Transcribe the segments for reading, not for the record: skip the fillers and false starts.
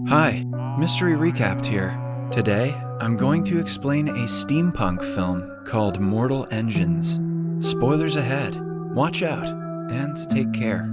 Hi, Mystery Recapped here. Today, I'm going to explain a steampunk film called Mortal Engines. Spoilers ahead. Watch out, and take care.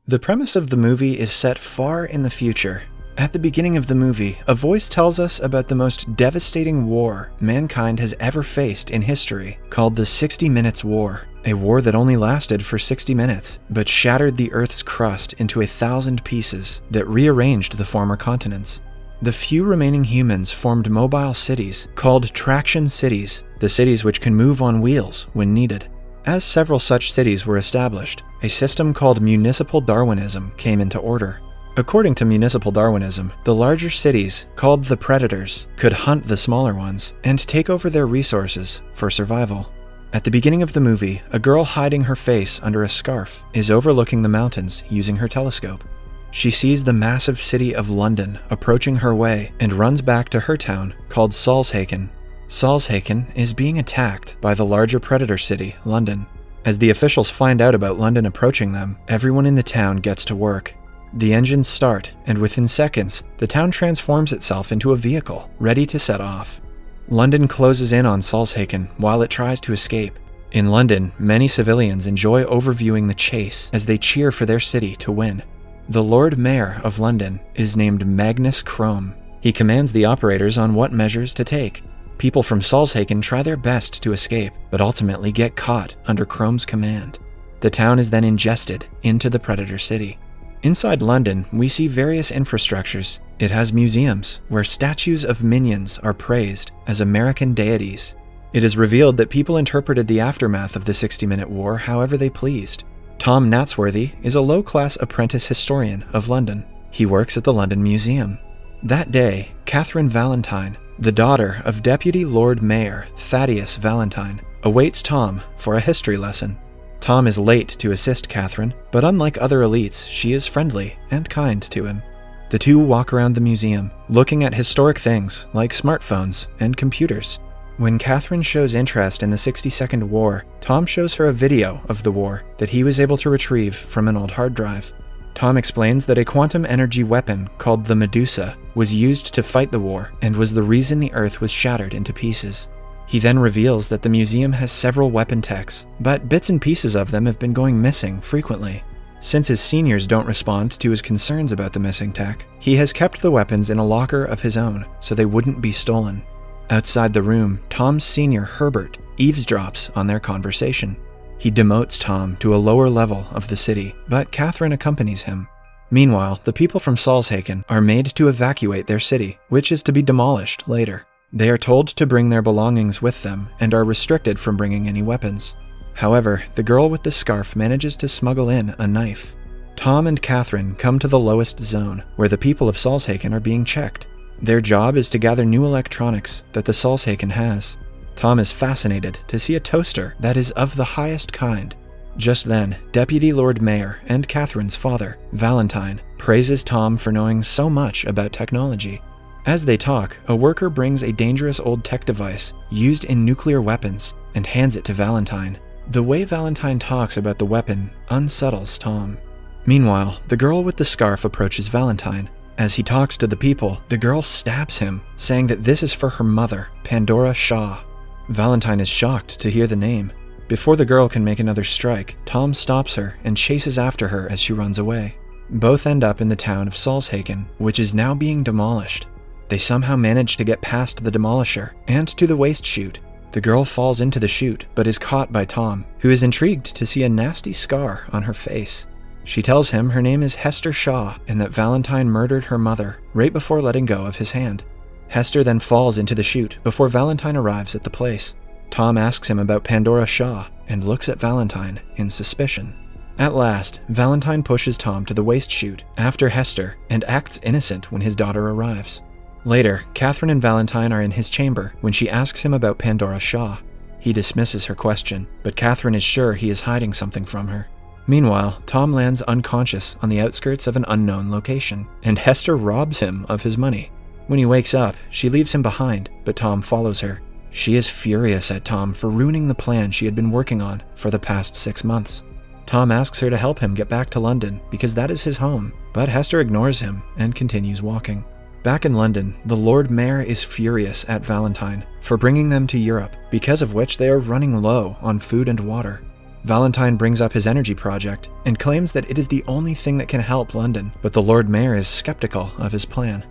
The premise of the movie is set far in the future. At the beginning of the movie, a voice tells us about the most devastating war mankind has ever faced in history, called the 60 Minutes War. A war that only lasted for 60 minutes, but shattered the Earth's crust into 1,000 pieces that rearranged the former continents. The few remaining humans formed mobile cities called traction cities, the cities which can move on wheels when needed. As several such cities were established, a system called municipal Darwinism came into order. According to municipal Darwinism, the larger cities, called the predators, could hunt the smaller ones and take over their resources for survival. At the beginning of the movie, a girl hiding her face under a scarf is overlooking the mountains using her telescope. She sees the massive city of London approaching her way and runs back to her town called Salzhaken. Salzhaken is being attacked by the larger predator city, London. As the officials find out about London approaching them, everyone in the town gets to work. The engines start, and within seconds, the town transforms itself into a vehicle, ready to set off. London closes in on Salzhaken while it tries to escape. In London, many civilians enjoy overviewing the chase as they cheer for their city to win. The Lord Mayor of London is named Magnus Krome. He commands the operators on what measures to take. People from Salzhaken try their best to escape, but ultimately get caught under Krome's command. The town is then ingested into the Predator City. Inside London, we see various infrastructures. It has museums, where statues of minions are praised as American deities. It is revealed that people interpreted the aftermath of the 60-minute war however they pleased. Tom Natsworthy is a low-class apprentice historian of London. He works at the London Museum. That day, Catherine Valentine, the daughter of Deputy Lord Mayor Thaddeus Valentine, awaits Tom for a history lesson. Tom is late to assist Catherine, but unlike other elites, she is friendly and kind to him. The two walk around the museum, looking at historic things like smartphones and computers. When Catherine shows interest in the 60-second war, Tom shows her a video of the war that he was able to retrieve from an old hard drive. Tom explains that a quantum energy weapon called the Medusa was used to fight the war and was the reason the Earth was shattered into pieces. He then reveals that the museum has several weapon techs, but bits and pieces of them have been going missing frequently. Since his seniors don't respond to his concerns about the missing tech, he has kept the weapons in a locker of his own so they wouldn't be stolen. Outside the room, Tom's senior, Herbert, eavesdrops on their conversation. He demotes Tom to a lower level of the city, but Catherine accompanies him. Meanwhile, the people from Salzhaken are made to evacuate their city, which is to be demolished later. They are told to bring their belongings with them and are restricted from bringing any weapons. However, the girl with the scarf manages to smuggle in a knife. Tom and Catherine come to the lowest zone, where the people of Salzhaken are being checked. Their job is to gather new electronics that the Salzhaken has. Tom is fascinated to see a toaster that is of the highest kind. Just then, Deputy Lord Mayor and Catherine's father, Valentine, praises Tom for knowing so much about technology. As they talk, a worker brings a dangerous old tech device used in nuclear weapons and hands it to Valentine. The way Valentine talks about the weapon unsettles Tom. Meanwhile, the girl with the scarf approaches Valentine. As he talks to the people, the girl stabs him, saying that this is for her mother, Pandora Shaw. Valentine is shocked to hear the name. Before the girl can make another strike, Tom stops her and chases after her as she runs away. Both end up in the town of Salzhaken, which is now being demolished. They somehow manage to get past the demolisher and to the waste chute. The girl falls into the chute, but is caught by Tom, who is intrigued to see a nasty scar on her face. She tells him her name is Hester Shaw and that Valentine murdered her mother right before letting go of his hand. Hester then falls into the chute before Valentine arrives at the place. Tom asks him about Pandora Shaw and looks at Valentine in suspicion. At last, Valentine pushes Tom to the waste chute after Hester and acts innocent when his daughter arrives. Later, Catherine and Valentine are in his chamber when she asks him about Pandora Shaw. He dismisses her question, but Catherine is sure he is hiding something from her. Meanwhile, Tom lands unconscious on the outskirts of an unknown location, and Hester robs him of his money. When he wakes up, she leaves him behind, but Tom follows her. She is furious at Tom for ruining the plan she had been working on for the past 6 months. Tom asks her to help him get back to London because that is his home, but Hester ignores him and continues walking. Back in London, the Lord Mayor is furious at Valentine for bringing them to Europe, because of which they are running low on food and water. Valentine brings up his energy project and claims that it is the only thing that can help London, but the Lord Mayor is skeptical of his plan.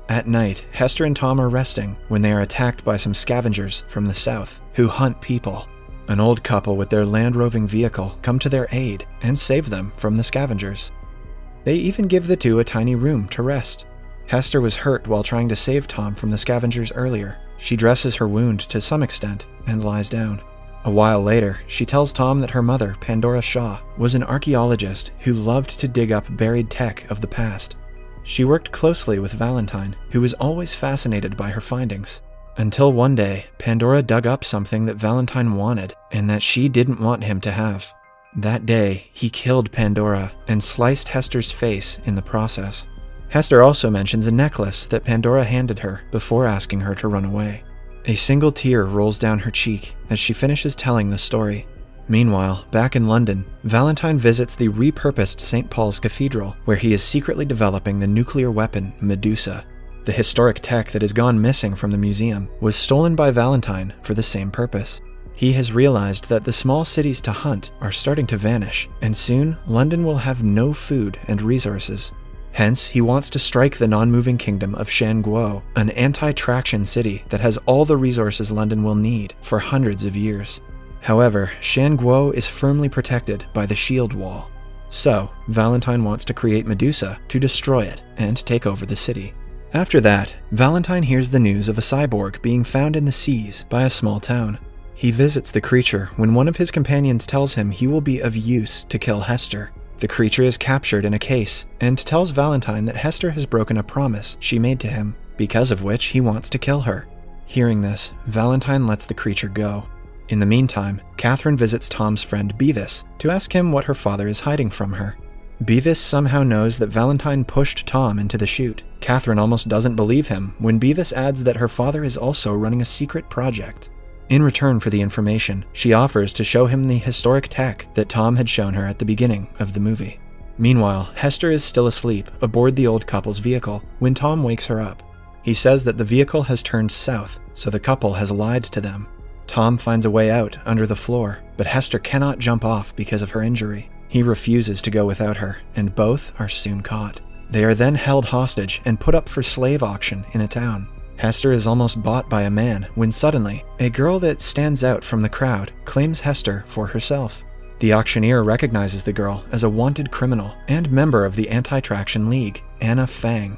At night, Hester and Tom are resting when they are attacked by some scavengers from the south who hunt people. An old couple with their land-roving vehicle come to their aid and save them from the scavengers. They even give the two a tiny room to rest. Hester was hurt while trying to save Tom from the scavengers earlier. She dresses her wound to some extent and lies down. A while later, she tells Tom that her mother, Pandora Shaw, was an archaeologist who loved to dig up buried tech of the past. She worked closely with Valentine, who was always fascinated by her findings. Until one day, Pandora dug up something that Valentine wanted and that she didn't want him to have. That day, he killed Pandora and sliced Hester's face in the process. Hester also mentions a necklace that Pandora handed her before asking her to run away. A single tear rolls down her cheek as she finishes telling the story. Meanwhile, back in London, Valentine visits the repurposed St. Paul's Cathedral, where he is secretly developing the nuclear weapon Medusa. The historic tech that has gone missing from the museum was stolen by Valentine for the same purpose. He has realized that the small cities to hunt are starting to vanish, and soon London will have no food and resources. Hence, he wants to strike the non-moving kingdom of Shanguo, an anti-traction city that has all the resources London will need for hundreds of years. However, Shanguo is firmly protected by the shield wall. So, Valentine wants to create Medusa to destroy it and take over the city. After that, Valentine hears the news of a cyborg being found in the seas by a small town. He visits the creature when one of his companions tells him he will be of use to kill Hester. The creature is captured in a case and tells Valentine that Hester has broken a promise she made to him, because of which he wants to kill her. Hearing this, Valentine lets the creature go. In the meantime, Catherine visits Tom's friend Beavis to ask him what her father is hiding from her. Beavis somehow knows that Valentine pushed Tom into the chute. Catherine almost doesn't believe him when Beavis adds that her father is also running a secret project. In return for the information, she offers to show him the historic tech that Tom had shown her at the beginning of the movie. Meanwhile, Hester is still asleep aboard the old couple's vehicle when Tom wakes her up. He says that the vehicle has turned south, so the couple has lied to them. Tom finds a way out under the floor, but Hester cannot jump off because of her injury. He refuses to go without her, and both are soon caught. They are then held hostage and put up for slave auction in a town. Hester is almost bought by a man when suddenly, a girl that stands out from the crowd claims Hester for herself. The auctioneer recognizes the girl as a wanted criminal and member of the Anti-Traction League, Anna Fang.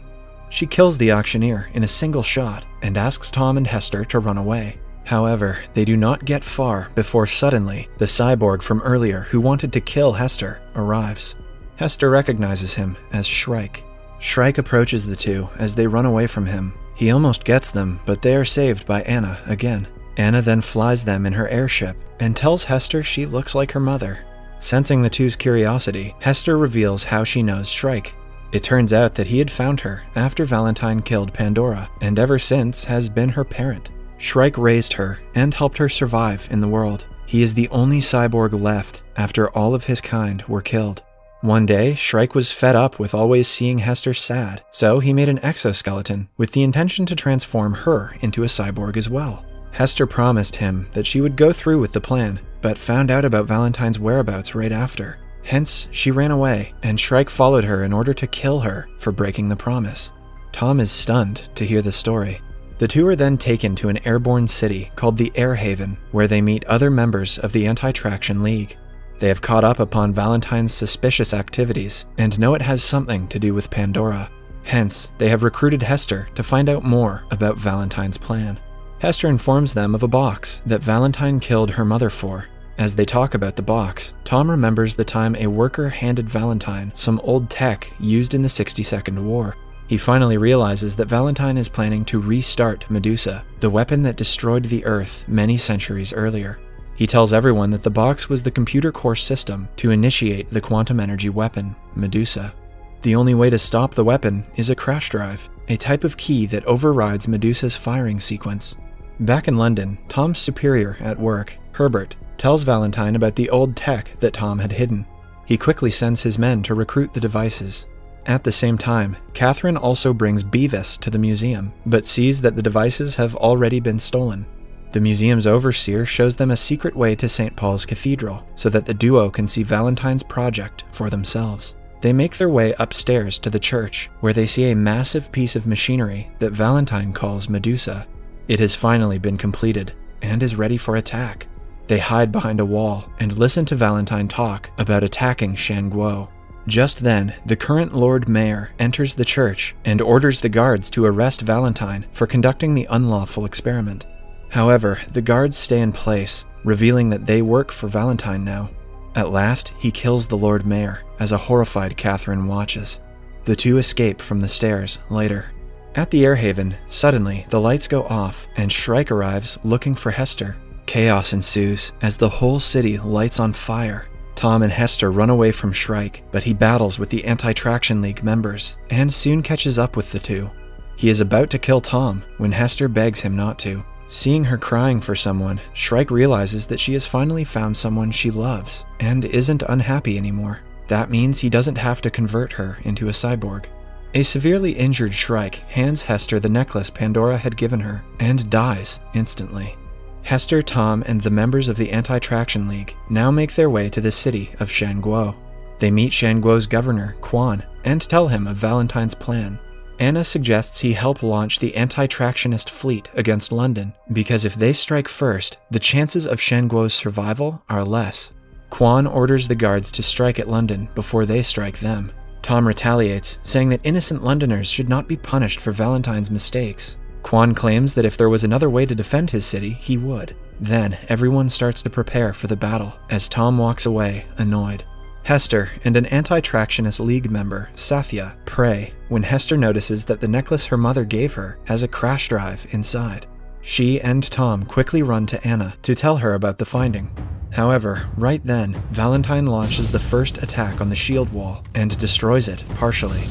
She kills the auctioneer in a single shot and asks Tom and Hester to run away. However, they do not get far before suddenly, the cyborg from earlier who wanted to kill Hester arrives. Hester recognizes him as Shrike. Shrike approaches the two as they run away from him. He almost gets them, but they are saved by Anna again. Anna then flies them in her airship and tells Hester she looks like her mother. Sensing the two's curiosity, Hester reveals how she knows Shrike. It turns out that he had found her after Valentine killed Pandora, and ever since has been her parent. Shrike raised her and helped her survive in the world. He is the only cyborg left after all of his kind were killed. One day, Shrike was fed up with always seeing Hester sad, so he made an exoskeleton with the intention to transform her into a cyborg as well. Hester promised him that she would go through with the plan, but found out about Valentine's whereabouts right after. Hence, she ran away, and Shrike followed her in order to kill her for breaking the promise. Tom is stunned to hear the story. The two are then taken to an airborne city called the Air Haven, where they meet other members of the Anti-Traction League. They have caught up upon Valentine's suspicious activities and know it has something to do with Pandora. Hence, they have recruited Hester to find out more about Valentine's plan. Hester informs them of a box that Valentine killed her mother for. As they talk about the box, Tom remembers the time a worker handed Valentine some old tech used in the 60-second war. He finally realizes that Valentine is planning to restart Medusa, the weapon that destroyed the Earth many centuries earlier. He tells everyone that the box was the computer core system to initiate the quantum energy weapon, Medusa. The only way to stop the weapon is a crash drive, a type of key that overrides Medusa's firing sequence. Back in London, Tom's superior at work, Herbert, tells Valentine about the old tech that Tom had hidden. He quickly sends his men to recruit the devices. At the same time, Catherine also brings Beavis to the museum, but sees that the devices have already been stolen. The museum's overseer shows them a secret way to St. Paul's Cathedral so that the duo can see Valentine's project for themselves. They make their way upstairs to the church, where they see a massive piece of machinery that Valentine calls Medusa. It has finally been completed and is ready for attack. They hide behind a wall and listen to Valentine talk about attacking Shanguo. Just then, the current Lord Mayor enters the church and orders the guards to arrest Valentine for conducting the unlawful experiment. However, the guards stay in place, revealing that they work for Valentine now. At last, he kills the Lord Mayor as a horrified Catherine watches. The two escape from the stairs later. At the Airhaven, suddenly the lights go off and Shrike arrives looking for Hester. Chaos ensues as the whole city lights on fire. Tom and Hester run away from Shrike, but he battles with the Anti-Traction League members and soon catches up with the two. He is about to kill Tom when Hester begs him not to. Seeing her crying for someone, Shrike realizes that she has finally found someone she loves and isn't unhappy anymore. That means he doesn't have to convert her into a cyborg. A severely injured Shrike hands Hester the necklace Pandora had given her and dies instantly. Hester, Tom, and the members of the Anti-Traction League now make their way to the city of Shanguo. They meet Shanguo's governor, Quan, and tell him of Valentine's plan. Anna suggests he help launch the anti-tractionist fleet against London, because if they strike first, the chances of Shanguo's survival are less. Quan orders the guards to strike at London before they strike them. Tom retaliates, saying that innocent Londoners should not be punished for Valentine's mistakes. Quan claims that if there was another way to defend his city, he would. Then, everyone starts to prepare for the battle, as Tom walks away, annoyed. Hester and an Anti-Tractionist League member, Sathya, pray when Hester notices that the necklace her mother gave her has a crash drive inside. She and Tom quickly run to Anna to tell her about the finding. However, right then, Valentine launches the first attack on the shield wall and destroys it partially.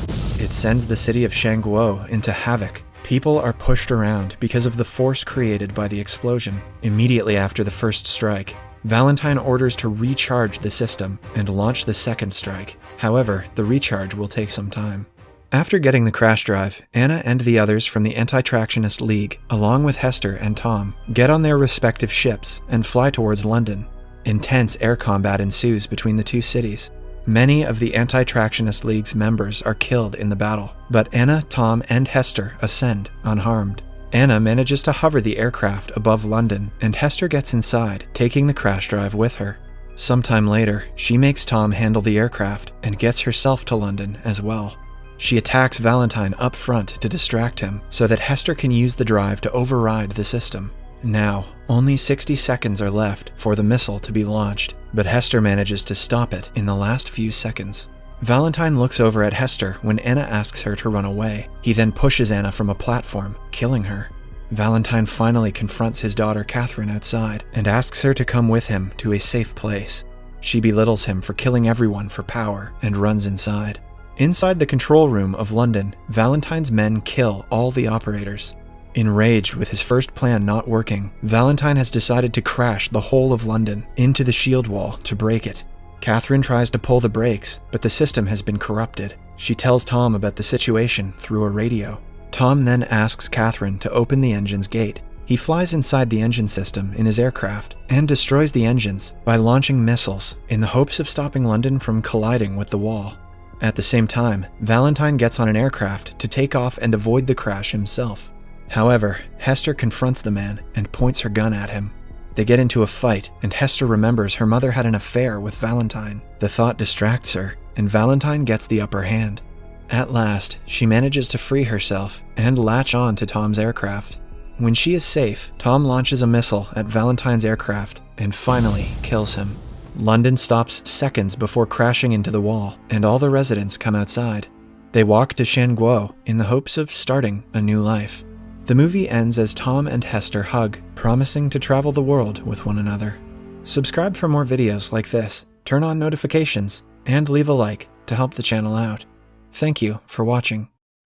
It sends the city of Shanguo into havoc. People are pushed around because of the force created by the explosion. Immediately after the first strike, Valentine orders to recharge the system and launch the second strike. However, the recharge will take some time. After getting the crash drive, Anna and the others from the Anti-Tractionist League, along with Hester and Tom, get on their respective ships and fly towards London. Intense air combat ensues between the two cities. Many of the Anti-Tractionist League's members are killed in the battle, but Anna, Tom, and Hester ascend unharmed. Anna manages to hover the aircraft above London, and Hester gets inside, taking the crash drive with her. Sometime later, she makes Tom handle the aircraft and gets herself to London as well. She attacks Valentine up front to distract him, so that Hester can use the drive to override the system. Now, only 60 seconds are left for the missile to be launched, but Hester manages to stop it in the last few seconds. Valentine looks over at Hester when Anna asks her to run away. He then pushes Anna from a platform, killing her. Valentine finally confronts his daughter Catherine outside and asks her to come with him to a safe place. She belittles him for killing everyone for power and runs inside. Inside the control room of London, Valentine's men kill all the operators. Enraged with his first plan not working, Valentine has decided to crash the whole of London into the shield wall to break it. Catherine tries to pull the brakes, but the system has been corrupted. She tells Tom about the situation through a radio. Tom then asks Catherine to open the engine's gate. He flies inside the engine system in his aircraft and destroys the engines by launching missiles in the hopes of stopping London from colliding with the wall. At the same time, Valentine gets on an aircraft to take off and avoid the crash himself. However, Hester confronts the man and points her gun at him. They get into a fight, and Hester remembers her mother had an affair with Valentine. The thought distracts her, and Valentine gets the upper hand. At last, she manages to free herself and latch on to Tom's aircraft. When she is safe, Tom launches a missile at Valentine's aircraft and finally kills him. London stops seconds before crashing into the wall, and all the residents come outside. They walk to Shanguo in the hopes of starting a new life. The movie ends as Tom and Hester hug, promising to travel the world with one another. Subscribe for more videos like this, turn on notifications, and leave a like to help the channel out. Thank you for watching.